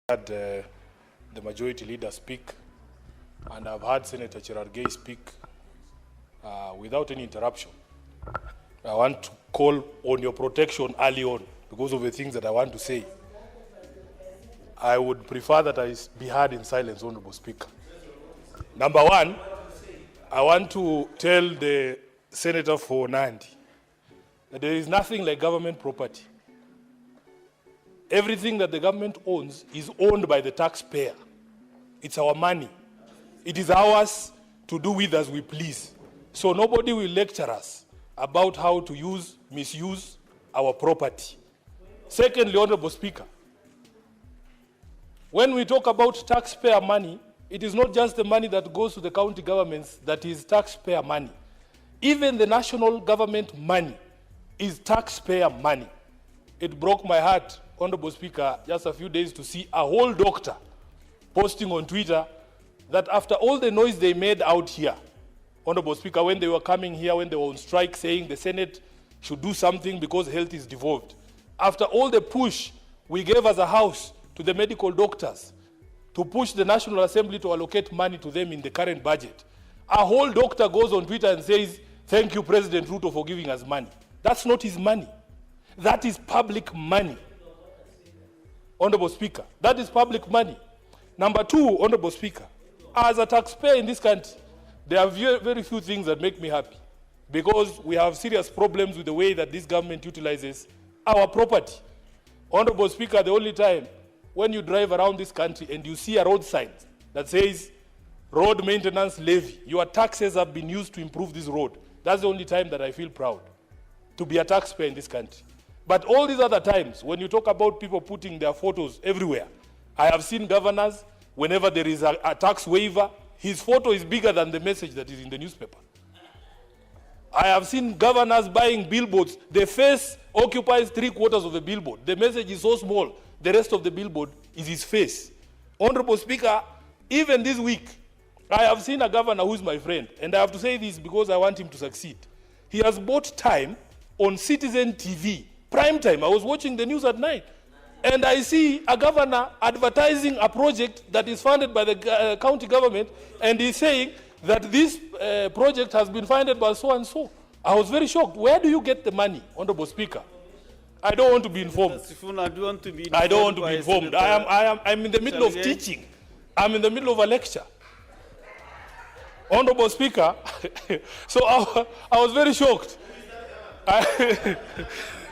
Had the majority leader speak, and I've heard Senator Cherargei speak without any interruption. I want to call on your protection early on because of the things that I want to say. I would prefer that I be heard in silence, Honorable Speaker. Number one, I want to tell the Senator for Nandi that there is nothing like government property. Everything that the government owns is owned by the taxpayer. It's our money. It is ours to do with as we please. So nobody will lecture us about how to misuse our property. Secondly, Honorable Speaker, when we talk about taxpayer money, it is not just the money that goes to the county governments that is taxpayer money. Even the national government money is taxpayer money. It broke my heart, Honorable Speaker, just a few days to see a whole doctor posting on Twitter that after all the noise they made out here, Honorable Speaker, when they were coming here, when they were on strike saying the Senate should do something because health is devolved. After all the push we gave as a house to the medical doctors to push the National Assembly to allocate money to them in the current budget, a whole doctor goes on Twitter and says, "Thank you, President Ruto, for giving us money." That's not his money. That is public money. Honorable Speaker, that is public money. Number two, Honorable Speaker, as a taxpayer in this country, there are very few things that make me happy because we have serious problems with the way that this government utilizes our property. Honorable Speaker, the only time when you drive around this country and you see a road sign that says road maintenance levy, your taxes have been used to improve this road, that's the only time that I feel proud to be a taxpayer in this country. But all these other times, when you talk about people putting their photos everywhere, I have seen governors, whenever there is a tax waiver, his photo is bigger than the message that is in the newspaper. I have seen governors buying billboards. The face occupies 3/4 of the billboard. The message is so small, the rest of the billboard is his face. Honorable Speaker, even this week, I have seen a governor who is my friend, and I have to say this because I want him to succeed. He has bought time on Citizen TV. Prime time. I was watching the news at night, and I see a governor advertising a project that is funded by the county government, and he's saying that this project has been funded by so and so. I was very shocked. Where do you get the money, Honorable Speaker? I don't want to be informed. Sifuna, do you want to be I don't want to be informed. I'm in the middle of teaching. I'm in the middle of a lecture. Honorable Speaker, so I was very shocked.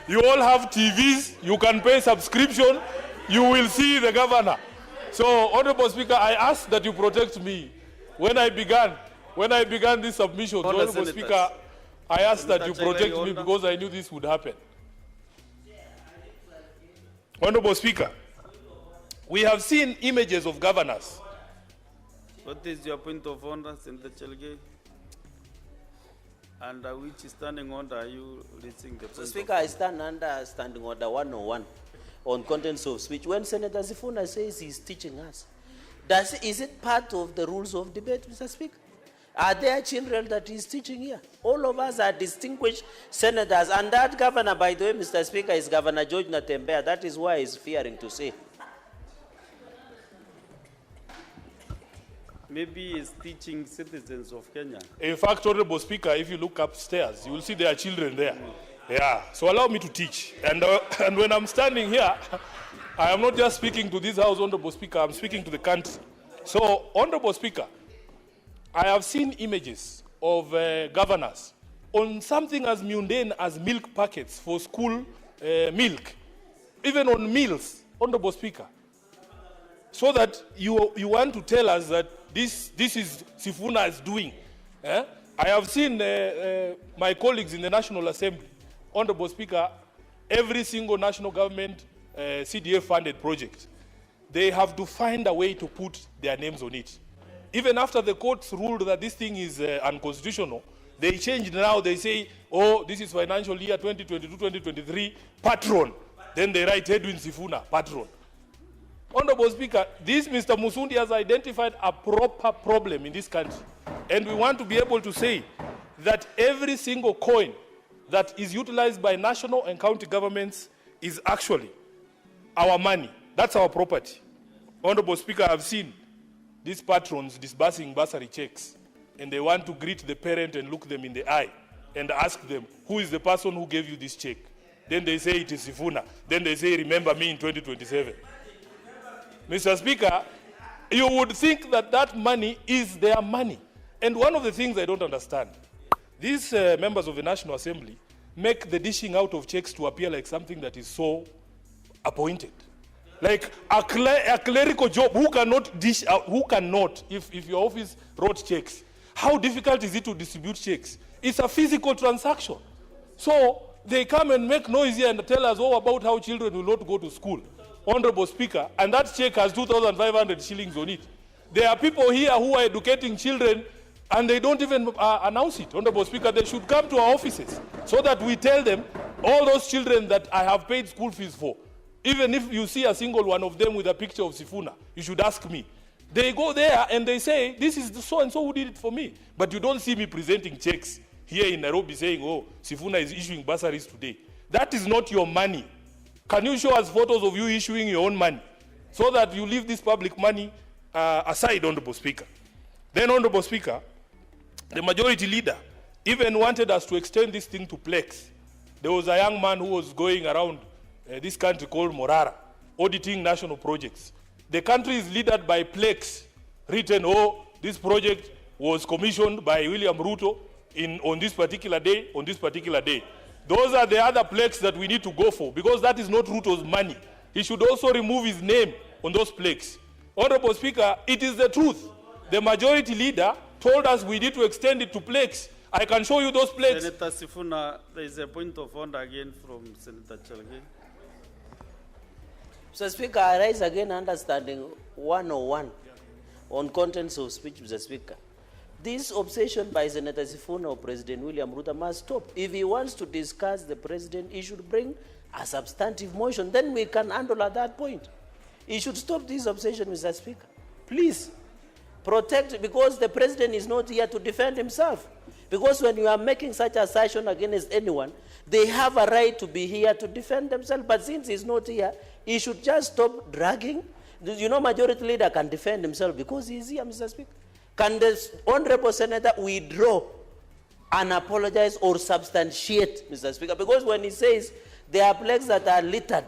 You all have TVs, you can pay subscription, you will see the governor. So, Honorable Speaker, I ask that you protect me. When I began this submission, Honorable Speaker, I asked that you protect me because I knew this would happen. Honorable Speaker, we have seen images of governors. What is your point of order, Senator Cherargei? Under which standing order are you reaching the point? Speaker, I stand under standing order 101 on contents of speech. When Senator Sifuna says he's teaching us, is it part of the rules of debate, Mr. Speaker? Are there children that he's teaching here? All of us are distinguished senators, and that governor, by the way, Mr. Speaker, is Governor George Natembeya. That is why he's fearing to say. Maybe he's teaching citizens of Kenya. In fact, Honorable Speaker, if you look upstairs, you will see there are children there. Yeah, so allow me to teach. And when I'm standing here, I am not just speaking to this House, Honorable Speaker, I'm speaking to the country. So, Honorable Speaker, I have seen images of governors on something as mundane as milk packets for school milk, even on meals, Honorable Speaker. So that you want to tell us that this is Sifuna is doing. I have seen my colleagues in the National Assembly, Honorable Speaker, every single national government CDF funded project, they have to find a way to put their names on it. Even after the courts ruled that this thing is unconstitutional, they changed now, they say, oh, this is financial year 2022-2023, patron. Then they write Edwin Sifuna, patron. Honorable Speaker, this Mr. Musundi has identified a proper problem in this country. And we want to be able to say that every single coin that is utilized by national and county governments is actually our money. That's our property. Honorable Speaker, I've seen these patrons disbursing bursary checks, and they want to greet the parent and look them in the eye and ask them, who is the person who gave you this check? Then they say it is Sifuna. Then they say, remember me in 2027. Mr. Speaker, you would think that that money is their money. And one of the things I don't understand, these members of the National Assembly make the dishing out of checks to appear like something that is so appointed. Like a clerical job, who cannot dish out, who cannot, if your office wrote checks, how difficult is it to distribute checks? It's a physical transaction. So they come and make noise here and tell us all about how children will not go to school. Honorable Speaker, and that check has 2,500 shillings on it. There are people here who are educating children and they don't even announce it. Honorable Speaker, they should come to our offices so that we tell them, all those children that I have paid school fees for, even if you see a single one of them with a picture of Sifuna, you should ask me. They go there and they say, this is the so-and-so who did it for me. But you don't see me presenting checks here in Nairobi saying, oh, Sifuna is issuing bursaries today. That is not your money. Can you show us photos of you issuing your own money so that you leave this public money aside, Honorable Speaker? Then, Honorable Speaker, the majority leader even wanted us to extend this thing to Plex. There was a young man who was going around this country called Morara, auditing national projects. The country is led by Plex, written, oh, this project was commissioned by William Ruto on this particular day, on this particular day. Those are the other Plex that we need to go for, because that is not Ruto's money. He should also remove his name on those Plex. Honorable Speaker, it is the truth. The majority leader told us we need to extend it to Plex. I can show you those Plex. Senator Sifuna, there is a point of order again from Senator Chalge. Mr. Speaker, I rise again understanding 101 on contents of speech, Mr. Speaker. This obsession by Senator Sifuna or President William Ruto must stop. If he wants to discuss the president, he should bring a substantive motion. Then we can handle at that point. He should stop this obsession, Mr. Speaker. Please, protect, because the president is not here to defend himself. Because when you are making such assertion against anyone, they have a right to be here to defend themselves. But since he's not here, he should just stop dragging. You know, majority leader can defend himself because he's here, Mr. Speaker. Can the honorable senator withdraw and apologize or substantiate, Mr. Speaker? Because when he says there are plaques that are littered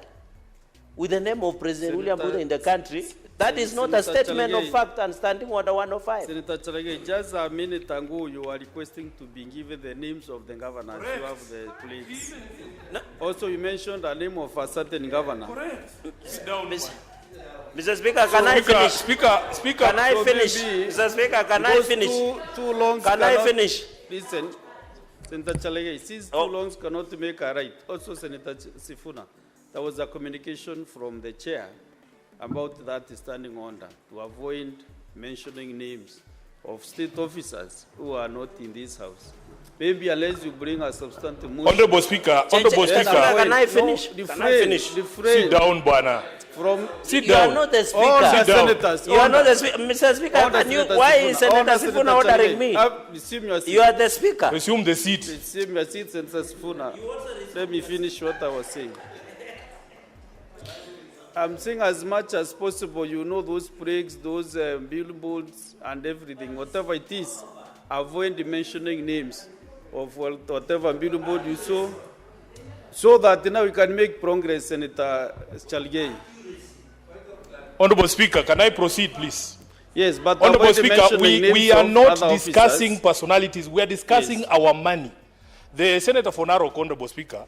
with the name of President William Ruto in the country, that is not a statement of fact and standing order 105. Senator Chalage, just a minute ago, you are requesting to be given the names of the governors. Correct. You have the plates. No. Also, you mentioned the name of a certain governor. Correct. Mr. Speaker, can I finish? Speaker, can I finish? Mr. Speaker, can I finish? Too long. Can I finish? Listen, Senator Chalage, since too long cannot make a right. Also, Senator Sifuna, there was a communication from the chair about that standing order to avoid mentioning names of state officers who are not in this house. Maybe unless you bring a substantive motion. Honorable Speaker, Honorable Speaker. Can I finish? Can I finish? Sit down, Bwana. Sit down. You are not the Speaker. All the senators. You are not the Speaker. Mr. Speaker, why is Senator Sifuna ordering me? You are the Speaker. Resume the seat. Resume your seat, Senator Sifuna. Let me finish what I was saying. I'm saying as much as possible, you know, those plaques, those billboards and everything, whatever it is, avoid mentioning names of whatever billboard you saw, so that now we can make progress, Senator Chalge. Honorable Speaker, can I proceed, please? Yes, but Honorable Speaker, we are not discussing personalities. We are discussing our money. The Senator for Narok, Honorable Speaker,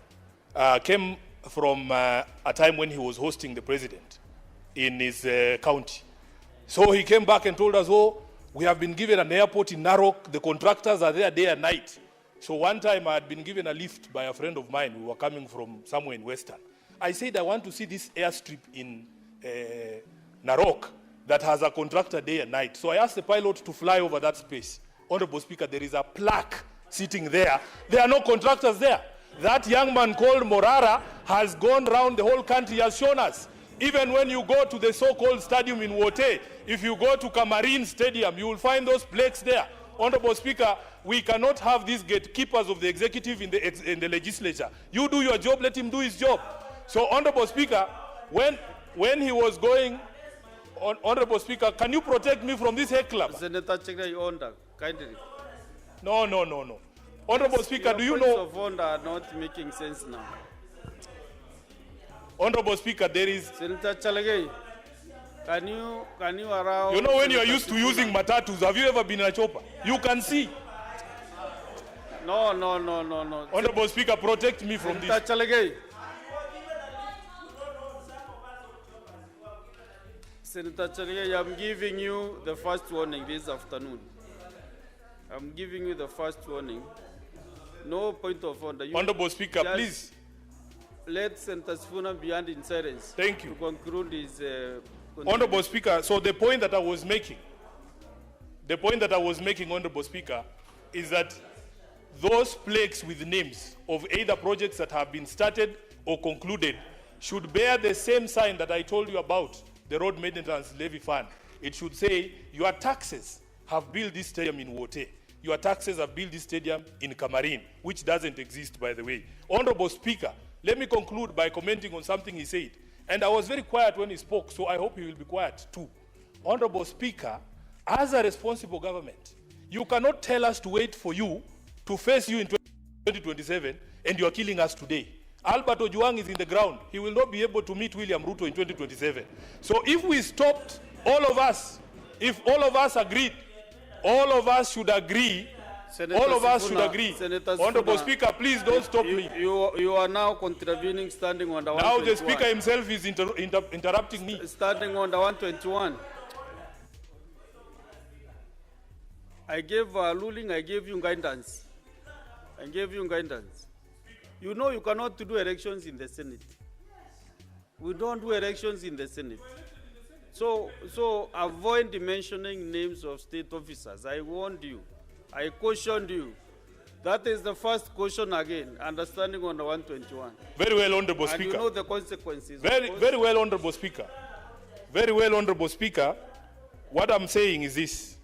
came from a time when he was hosting the president in his county. So he came back and told us, oh, we have been given an airport in Narok. The contractors are there day and night. So one time I had been given a lift by a friend of mine. We were coming from somewhere in Western. I said, I want to see this airstrip in Narok that has a contractor day and night. So I asked the pilot to fly over that space. Honorable Speaker, there is a plaque sitting there. There are no contractors there. That young man called Morara has gone around the whole country, has shown us. Even when you go to the so-called stadium in Wote, if you go to Kamarin Stadium, you will find those plaques there. Honorable Speaker, we cannot have these gatekeepers of the executive in the legislature. You do your job, let him do his job. So, Honorable Speaker, when he was going Honorable Speaker, can you protect me from this heckler? Senator Chelege, order, kindly. No. Honorable Speaker, do you Your points know? of order are not making sense now. Honorable Speaker, there is. Senator Chelege, can you allow? You know, when you are Senator used to Sifuna? using matatus, have you ever been in a chopper? You can see. No. Honorable Speaker, protect me from this. Senator Chelege. Senator Chelege, I'm giving you the first warning this afternoon. I'm giving you the first warning. No point of order. You Honorable Speaker, just please. let Senator Sifuna be in silence. Thank you. To conclude his. Honorable Speaker, so the point that I was making, Honorable Speaker, is that those plaques with names of either projects that have been started or concluded should bear the same sign that I told you about, the Road Maintenance Levy Fund. It should say, your taxes have built this stadium in Wote. Your taxes have built this stadium in Kamarin, which doesn't exist, by the way. Honorable Speaker, let me conclude by commenting on something he said. And I was very quiet when he spoke, so I hope he will be quiet too. Honorable Speaker, as a responsible government, you cannot tell us to wait for you to face you in 2027, and you are killing us today. Albert Ojwang is in the ground. He will not be able to meet William Ruto in 2027. So if we stopped, all of us, if all of us agreed, all of us should agree, Senator all of us Sifuna, should agree. Senator Honorable Sifuna, Speaker, please don't stop me. You are now contravening standing under Now 121. the Speaker himself is interrupting me. Standing under 121. I gave a ruling, I gave you guidance. You know you cannot do elections in the Senate. We don't do elections in the Senate. So avoid mentioning names of state officers. I warned you. I cautioned you. That is the first caution again, understanding on the 121. Very well, Honorable And Speaker. you know the consequences. Very well, Honorable Speaker. Very well, Honorable Speaker. What I'm saying is this.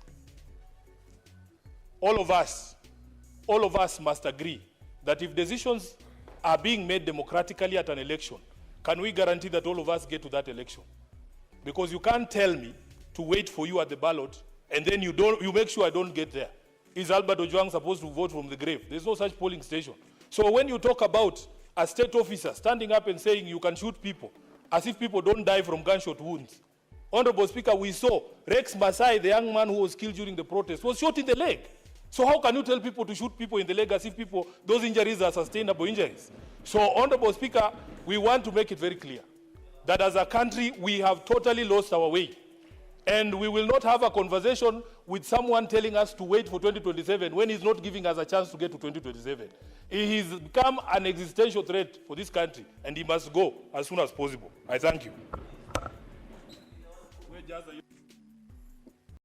All of us must agree that if decisions are being made democratically at an election, can we guarantee that all of us get to that election? Because you can't tell me to wait for you at the ballot and then you make sure I don't get there. Is Albert Ojwang supposed to vote from the grave? There's no such polling station. So when you talk about a state officer standing up and saying you can shoot people, as if people don't die from gunshot wounds. Honorable Speaker, we saw Rex Masai, the young man who was killed during the protest, was shot in the leg. So how can you tell people to shoot people in the leg as if those injuries are sustainable injuries? So, Honorable Speaker, we want to make it very clear that as a country, we have totally lost our way. And we will not have a conversation with someone telling us to wait for 2027 when he's not giving us a chance to get to 2027. He has become an existential threat for this country, and he must go as soon as possible. I thank you.